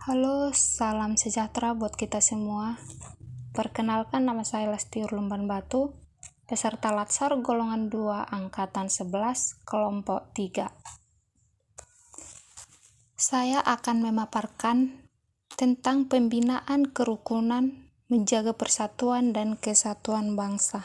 Halo, salam sejahtera buat kita semua. Perkenalkan, nama saya Lesti Urlumban Batu, peserta Latsar golongan 2 angkatan 11 kelompok 3. Saya akan memaparkan tentang pembinaan kerukunan, menjaga persatuan dan kesatuan bangsa.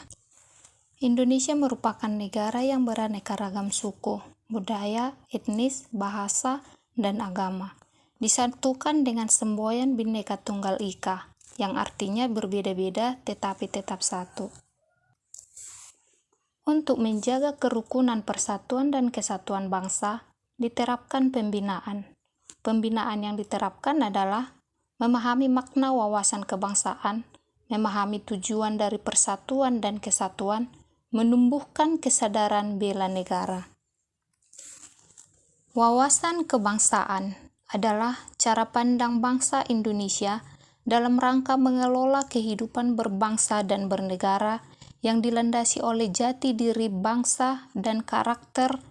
Indonesia merupakan negara yang beraneka ragam suku, budaya, etnis, bahasa, dan agama. Disatukan dengan semboyan Bhinneka Tunggal Ika, yang artinya berbeda-beda tetapi tetap satu. Untuk menjaga kerukunan, persatuan, dan kesatuan bangsa, diterapkan pembinaan. Pembinaan yang diterapkan adalah memahami makna wawasan kebangsaan, memahami tujuan dari persatuan dan kesatuan, menumbuhkan kesadaran bela negara. Wawasan kebangsaan adalah cara pandang bangsa Indonesia dalam rangka mengelola kehidupan berbangsa dan bernegara yang dilandasi oleh jati diri bangsa dan karakter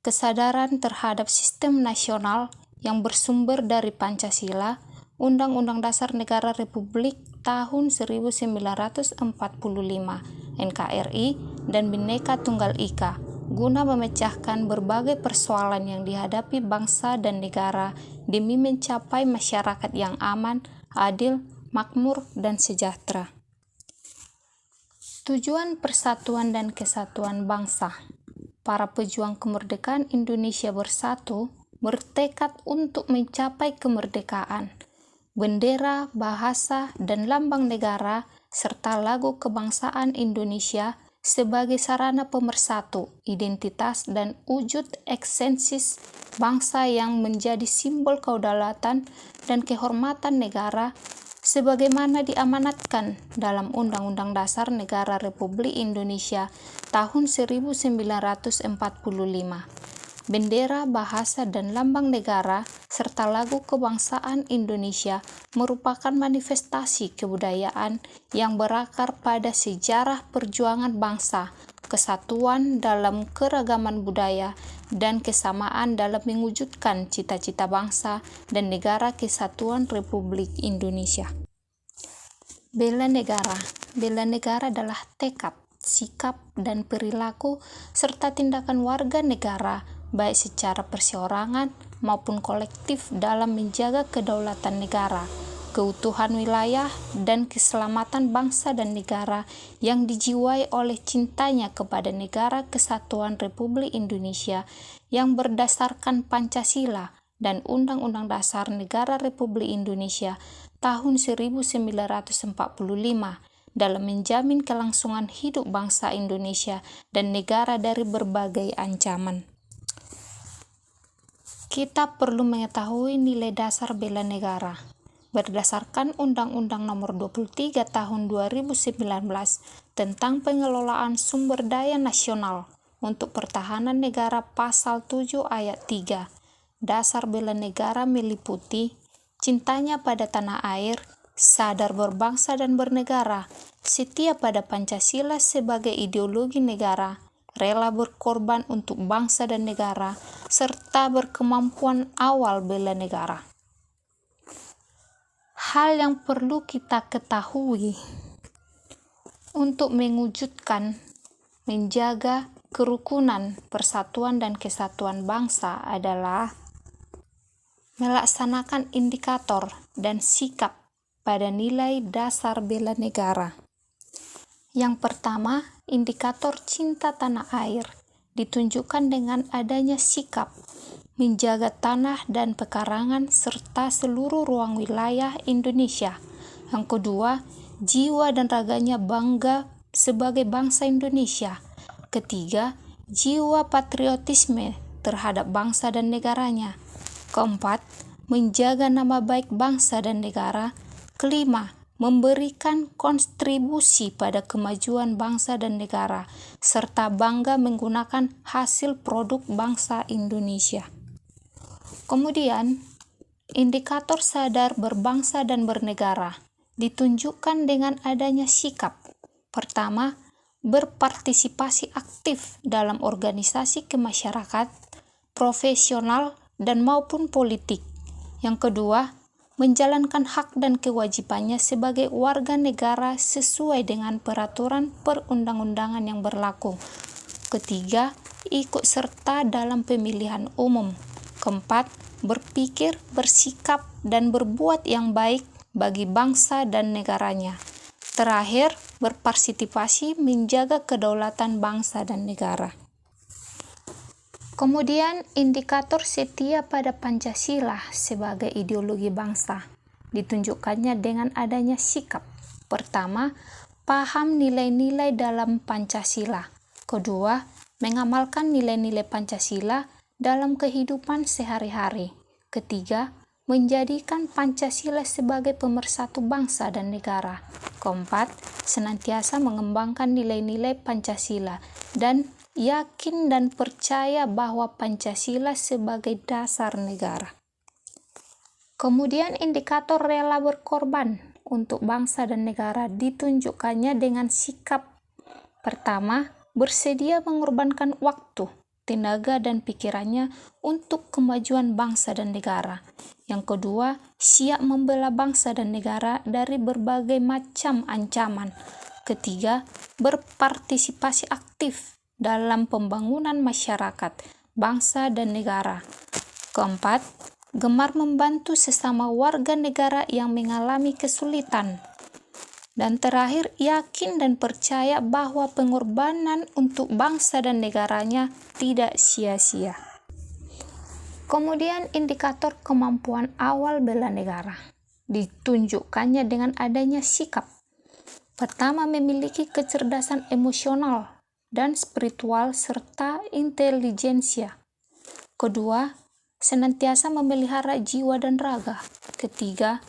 kesadaran terhadap sistem nasional yang bersumber dari Pancasila, Undang-Undang Dasar Negara Republik tahun 1945, NKRI, dan Bhinneka Tunggal Ika, guna memecahkan berbagai persoalan yang dihadapi bangsa dan negara demi mencapai masyarakat yang aman, adil, makmur, dan sejahtera. Tujuan persatuan dan kesatuan bangsa. Para pejuang kemerdekaan Indonesia bersatu bertekad untuk mencapai kemerdekaan. Bendera, bahasa, dan lambang negara serta lagu kebangsaan Indonesia sebagai sarana pemersatu identitas dan wujud esensis bangsa yang menjadi simbol kedaulatan dan kehormatan negara sebagaimana diamanatkan dalam Undang-Undang Dasar Negara Republik Indonesia tahun 1945. Bendera, bahasa, dan lambang negara serta lagu kebangsaan Indonesia merupakan manifestasi kebudayaan yang berakar pada sejarah perjuangan bangsa, kesatuan dalam keragaman budaya, dan kesamaan dalam mewujudkan cita-cita bangsa dan negara kesatuan Republik Indonesia. Bela negara. Bela negara adalah tekad, sikap, dan perilaku serta tindakan warga negara baik secara perseorangan maupun kolektif dalam menjaga kedaulatan negara, keutuhan wilayah, dan keselamatan bangsa dan negara yang dijiwai oleh cintanya kepada negara kesatuan Republik Indonesia yang berdasarkan Pancasila dan Undang-Undang Dasar Negara Republik Indonesia tahun 1945 dalam menjamin kelangsungan hidup bangsa Indonesia dan negara dari berbagai ancaman. Kita perlu mengetahui nilai dasar bela negara. Berdasarkan Undang-Undang Nomor 23 Tahun 2019 tentang pengelolaan sumber daya nasional untuk pertahanan negara Pasal 7 Ayat 3, dasar bela negara meliputi cintanya pada tanah air, sadar berbangsa dan bernegara, setia pada Pancasila sebagai ideologi negara, rela berkorban untuk bangsa dan negara, serta berkemampuan awal bela negara. Hal yang perlu kita ketahui untuk mewujudkan, menjaga kerukunan, persatuan, dan kesatuan bangsa adalah melaksanakan indikator dan sikap pada nilai dasar bela negara. Yang pertama, indikator cinta tanah air ditunjukkan dengan adanya sikap menjaga tanah dan pekarangan serta seluruh ruang wilayah Indonesia. Yang kedua, jiwa dan raganya bangga sebagai bangsa Indonesia. Ketiga, jiwa patriotisme terhadap bangsa dan negaranya. Keempat, menjaga nama baik bangsa dan negara. Kelima, memberikan kontribusi pada kemajuan bangsa dan negara, serta bangga menggunakan hasil produk bangsa Indonesia. Kemudian, indikator sadar berbangsa dan bernegara ditunjukkan dengan adanya sikap. Pertama, berpartisipasi aktif dalam organisasi kemasyarakatan, profesional, dan maupun politik. Yang kedua, menjalankan hak dan kewajibannya sebagai warga negara sesuai dengan peraturan perundang-undangan yang berlaku. Ketiga, ikut serta dalam pemilihan umum. Keempat, berpikir, bersikap, dan berbuat yang baik bagi bangsa dan negaranya. Terakhir, berpartisipasi menjaga kedaulatan bangsa dan negara. Kemudian, indikator setia pada Pancasila sebagai ideologi bangsa ditunjukkannya dengan adanya sikap. Pertama, paham nilai-nilai dalam Pancasila. Kedua, mengamalkan nilai-nilai Pancasila dalam kehidupan sehari-hari. Ketiga, menjadikan Pancasila sebagai pemersatu bangsa dan negara. Keempat, senantiasa mengembangkan nilai-nilai Pancasila dan yakin dan percaya bahwa Pancasila sebagai dasar negara. Kemudian indikator rela berkorban untuk bangsa dan negara ditunjukkannya dengan sikap. Pertama, bersedia mengorbankan waktu, tenaga, dan pikirannya untuk kemajuan bangsa dan negara. Yang kedua, siap membela bangsa dan negara dari berbagai macam ancaman. Ketiga, berpartisipasi aktif dalam pembangunan masyarakat, bangsa, dan negara. Keempat, gemar membantu sesama warga negara yang mengalami kesulitan. Dan terakhir, yakin dan percaya bahwa pengorbanan untuk bangsa dan negaranya tidak sia-sia. Kemudian indikator kemampuan awal bela negara ditunjukkannya dengan adanya sikap. Pertama, memiliki kecerdasan emosional dan spiritual serta intelijensia. Kedua, senantiasa memelihara jiwa dan raga. Ketiga,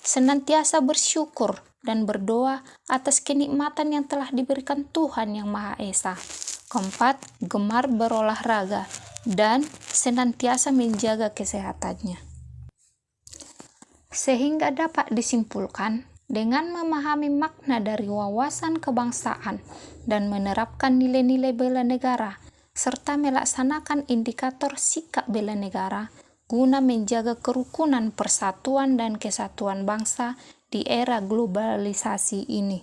senantiasa bersyukur dan berdoa atas kenikmatan yang telah diberikan Tuhan Yang Maha Esa. Keempat, gemar berolahraga dan senantiasa menjaga kesehatannya. Sehingga dapat disimpulkan, dengan memahami makna dari wawasan kebangsaan dan menerapkan nilai-nilai bela negara, serta melaksanakan indikator sikap bela negara, guna menjaga kerukunan, persatuan, dan kesatuan bangsa di era globalisasi ini.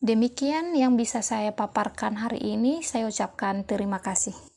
Demikian yang bisa saya paparkan hari ini. Saya ucapkan terima kasih.